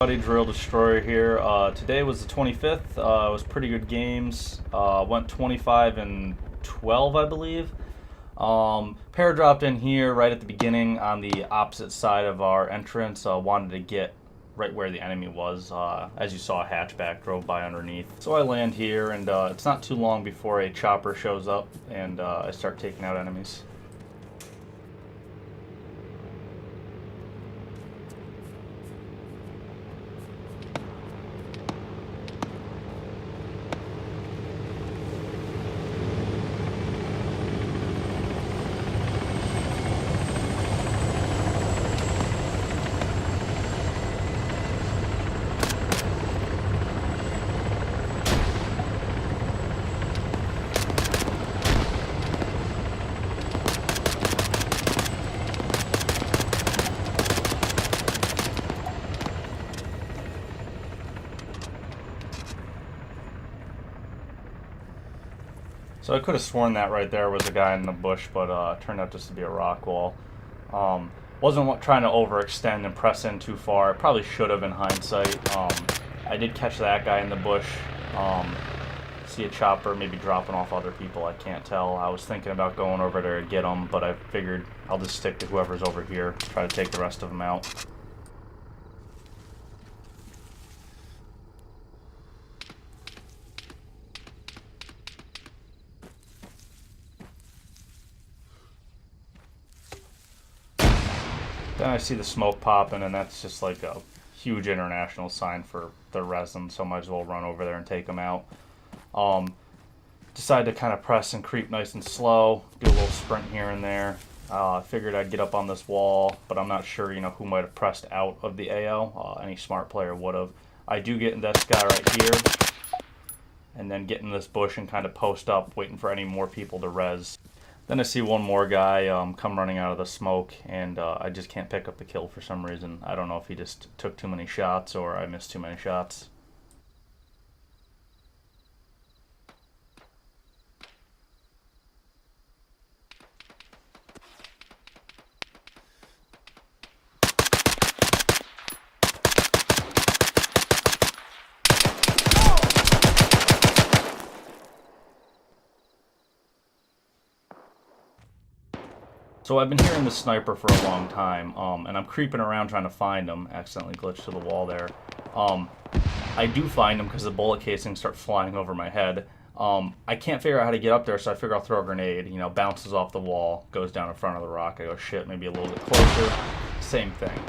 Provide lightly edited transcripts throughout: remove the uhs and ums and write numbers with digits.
Buddy Drill Destroyer here. Today was the 25th. It was pretty good games. Went 25 and 12, I believe. Pair dropped in here right at the beginning on the opposite side of our entrance. Wanted to get right where the enemy was. As you saw, a hatchback drove by underneath. So I land here, and it's not too long before a chopper shows up, and I start taking out enemies. So I could have sworn that right there was a guy in the bush, but it turned out just to be a rock wall. Wasn't trying to overextend and press in too far. I probably should have in hindsight. I did catch that guy in the bush. See a chopper maybe dropping off other people, I can't tell. I was thinking about going over there to get him, but I figured I'll just stick to whoever's over here, try to take the rest of them out. Then I see the smoke popping, and that's just like a huge international sign for the resin, so might as well run over there and take them out. Decided to kind of press and creep nice and slow, do a little sprint here and there. Figured I'd get up on this wall, but I'm not sure, who might have pressed out of the AO. Any smart player would have. I do get in this guy right here, and then get in this bush and kind of post up, waiting for any more people to res. Then I see one more guy come running out of the smoke, and I just can't pick up the kill for some reason. I don't know if he just took too many shots or I missed too many shots. So I've been hearing the sniper for a long time, and I'm creeping around trying to find him. Accidentally glitched to the wall there. I do find him because the bullet casings start flying over my head. I can't figure out how to get up there, so I figure I'll throw a grenade. Bounces off the wall, goes down in front of the rock. I go, shit, maybe a little bit closer. Same thing.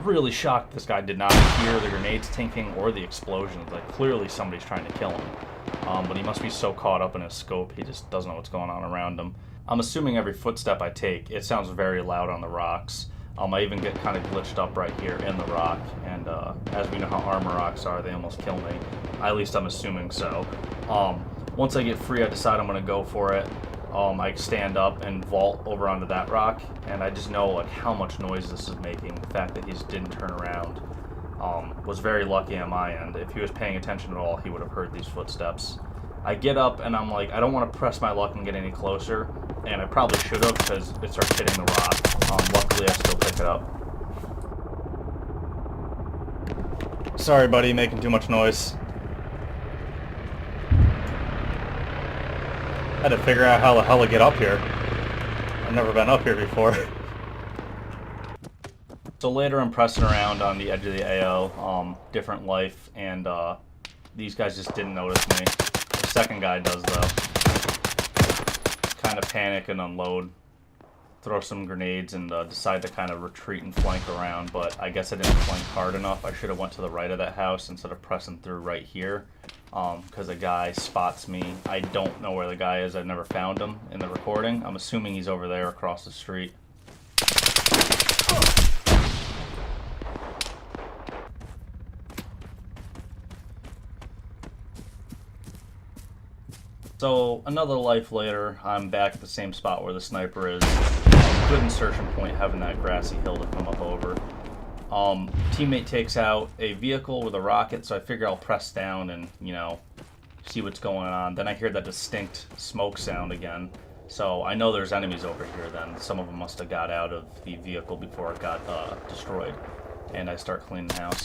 Really shocked this guy did not hear the grenades tinking or the explosions. Like, clearly somebody's trying to kill him. But he must be so caught up in his scope, he just doesn't know what's going on around him. I'm assuming every footstep I take, it sounds very loud on the rocks. I even get kind of glitched up right here in the rock, and as we know how Arma rocks are, they almost kill me. At least I'm assuming so. Once I get free, I decide I'm going to go for it. I stand up and vault over onto that rock, and I just know how much noise this is making. The fact that he just didn't turn around was very lucky on my end. If he was paying attention at all, he would have heard these footsteps. I get up and I'm like, I don't want to press my luck and get any closer, and I probably should have because it starts hitting the rock. Luckily, I still pick it up. Sorry, buddy, making too much noise. Had to figure out how the hell to get up here. I've never been up here before. So later I'm pressing around on the edge of the AO, different life, and these guys just didn't notice me. The second guy does, though. Kind of panic and unload, throw some grenades, and decide to kind of retreat and flank around, but I guess I didn't flank hard enough. I should have went to the right of that house instead of pressing through right here, because a guy spots me. I don't know where the guy is. I've never found him in the recording. I'm assuming he's over there across the street. So another life later, I'm back at the same spot where the sniper is. Good insertion point, having that grassy hill to come up over. Teammate takes out a vehicle with a rocket, so I figure I'll press down and, see what's going on. Then I hear that distinct smoke sound again. So I know there's enemies over here then. Some of them must have got out of the vehicle before it got destroyed. And I start cleaning the house.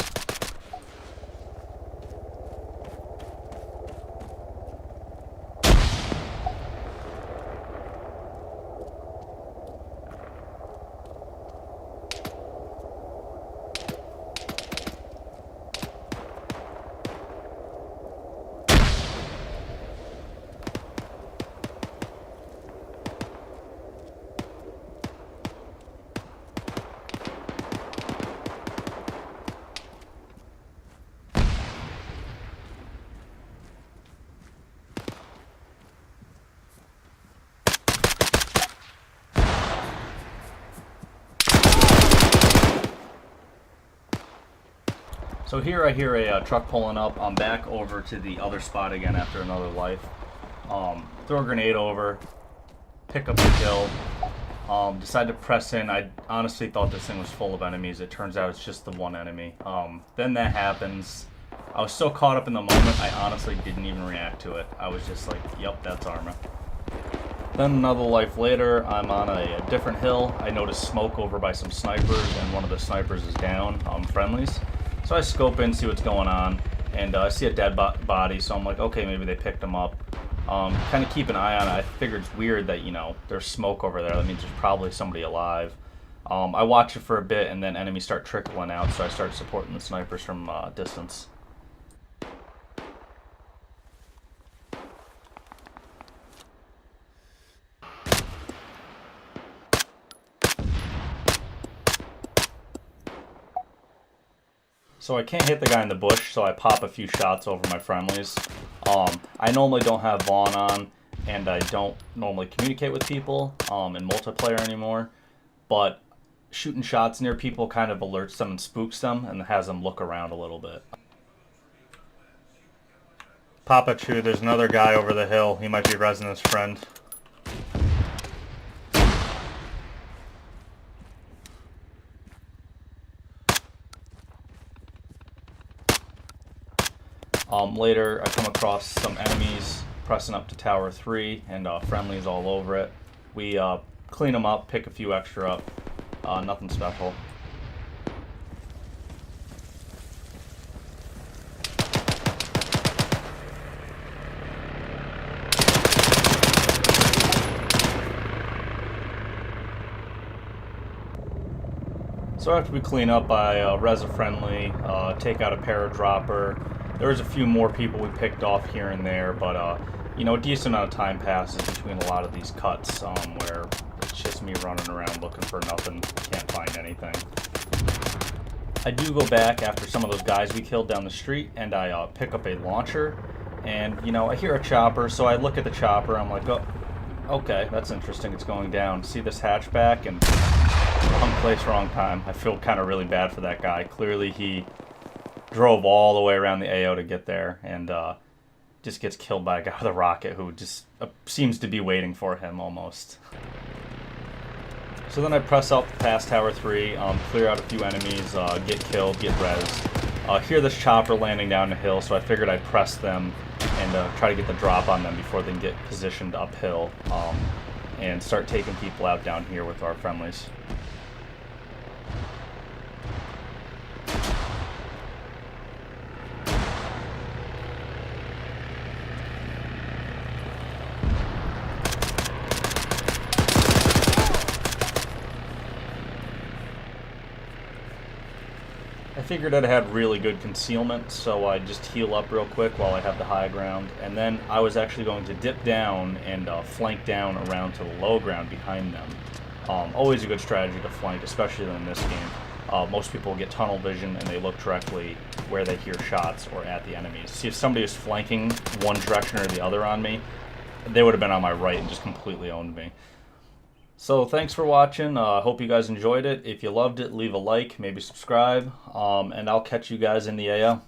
So here I hear a truck pulling up. I'm back over to the other spot again after another life. Throw a grenade over, pick up the kill. Decide to press in. I honestly thought this thing was full of enemies. It turns out it's just the one enemy. Then that happens. I was so caught up in the moment, I honestly didn't even react to it. I was just like, yep, that's Arma. Then another life later, I'm on a different hill. I notice smoke over by some snipers, and one of the snipers is down, friendlies. So I scope in, see what's going on, and I see a dead body, so I'm like, okay, maybe they picked him up. Kind of keep an eye on it. I figured it's weird that, you know, there's smoke over there. That means there's probably somebody alive. I watch it for a bit, and then enemies start trickling out, so I start supporting the snipers from distance. So I can't hit the guy in the bush, so I pop a few shots over my friendlies. I normally don't have Vaughn on, and I don't normally communicate with people in multiplayer anymore, but shooting shots near people kind of alerts them and spooks them and has them look around a little bit. Papa Chew, there's another guy over the hill. He might be Resonant's friend. Later, I come across some enemies pressing up to Tower 3, and friendlies all over it. We clean them up, pick a few extra up. Nothing special. So after we clean up, I res a friendly, take out a paradropper. There was a few more people we picked off here and there, but you know, a decent amount of time passes between a lot of these cuts where it's just me running around looking for nothing, can't find anything. I do go back after some of those guys we killed down the street, and I pick up a launcher, and you know, I hear a chopper, so I look at the chopper, I'm like, oh, okay, that's interesting, it's going down. See this hatchback, and wrong place, wrong time. I feel kind of really bad for that guy. Clearly he drove all the way around the AO to get there, and just gets killed by a guy with a rocket who just seems to be waiting for him almost. So then I press up past Tower 3, clear out a few enemies, get killed, get rezzed. Hear this chopper landing down the hill, so I figured I'd press them and try to get the drop on them before they can get positioned uphill, and start taking people out down here with our friendlies. I figured I'd had really good concealment, so I just heal up real quick while I have the high ground, and then I was actually going to dip down and flank down around to the low ground behind them. Always a good strategy to flank, especially in this game. Most people get tunnel vision and they look directly where they hear shots or at the enemies. See, if somebody was flanking one direction or the other on me, they would have been on my right and just completely owned me. So thanks for watching. Hope you guys enjoyed it. If you loved it, leave a like, maybe subscribe, and I'll catch you guys in the AO.